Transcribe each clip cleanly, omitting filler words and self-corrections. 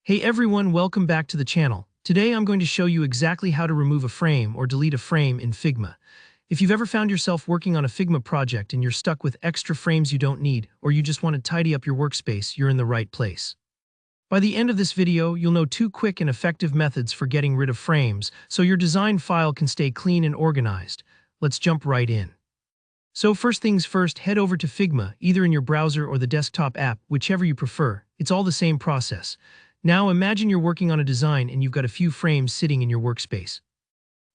Hey everyone, welcome back to the channel. Today I'm going to show you exactly how to remove a frame or delete a frame in Figma. If you've ever found yourself working on a Figma project and you're stuck with extra frames you don't need, or you just want to tidy up your workspace, you're in the right place. By the end of this video, you'll know two quick and effective methods for getting rid of frames, so your design file can stay clean and organized. Let's jump right in. So first things first, head over to Figma, either in your browser or the desktop app, whichever you prefer. It's all the same process. Now imagine you're working on a design and you've got a few frames sitting in your workspace.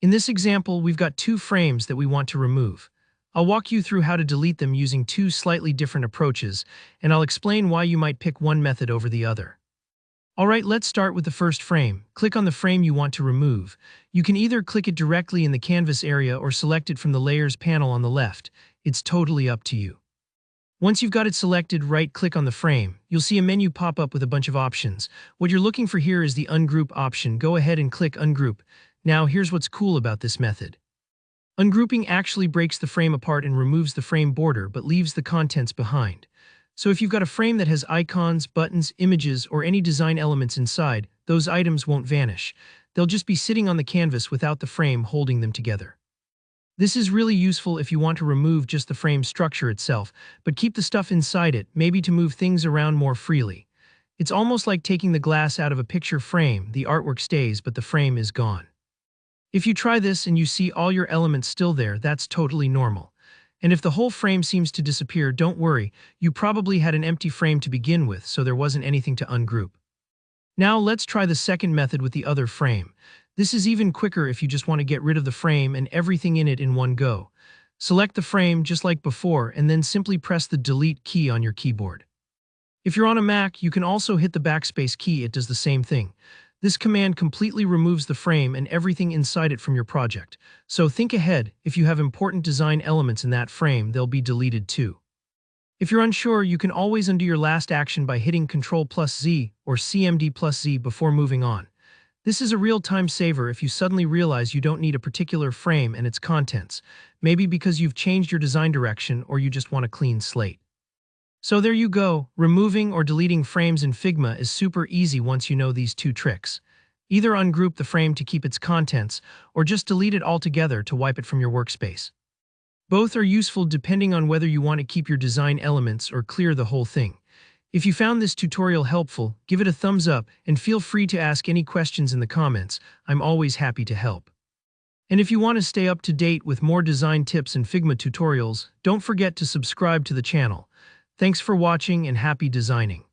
In this example, we've got two frames that we want to remove. I'll walk you through how to delete them using two slightly different approaches, and I'll explain why you might pick one method over the other. Alright, let's start with the first frame. Click on the frame you want to remove. You can either click it directly in the canvas area or select it from the Layers panel on the left. It's totally up to you. Once you've got it selected, right-click on the frame. You'll see a menu pop up with a bunch of options. What you're looking for here is the Ungroup option. Go ahead and click Ungroup. Now, here's what's cool about this method. Ungrouping actually breaks the frame apart and removes the frame border, but leaves the contents behind. So if you've got a frame that has icons, buttons, images, or any design elements inside, those items won't vanish. They'll just be sitting on the canvas without the frame holding them together. This is really useful if you want to remove just the frame structure itself, but keep the stuff inside it, maybe to move things around more freely. It's almost like taking the glass out of a picture frame. The artwork stays, but the frame is gone. If you try this and you see all your elements still there, that's totally normal. And if the whole frame seems to disappear, don't worry. You probably had an empty frame to begin with, so there wasn't anything to ungroup. Now let's try the second method with the other frame. This is even quicker if you just want to get rid of the frame and everything in it in one go. Select the frame just like before and then simply press the Delete key on your keyboard. If you're on a Mac, you can also hit the backspace key. It does the same thing. This command completely removes the frame and everything inside it from your project. So think ahead. If you have important design elements in that frame, they'll be deleted too. If you're unsure, you can always undo your last action by hitting Ctrl+Z or CMD+Z before moving on. This is a real time saver if you suddenly realize you don't need a particular frame and its contents, maybe because you've changed your design direction or you just want a clean slate. So there you go. Removing or deleting frames in Figma is super easy once you know these two tricks. Either ungroup the frame to keep its contents, or just delete it altogether to wipe it from your workspace. Both are useful depending on whether you want to keep your design elements or clear the whole thing. If you found this tutorial helpful, give it a thumbs up and feel free to ask any questions in the comments. I'm always happy to help. And if you want to stay up to date with more design tips and Figma tutorials, don't forget to subscribe to the channel. Thanks for watching and happy designing.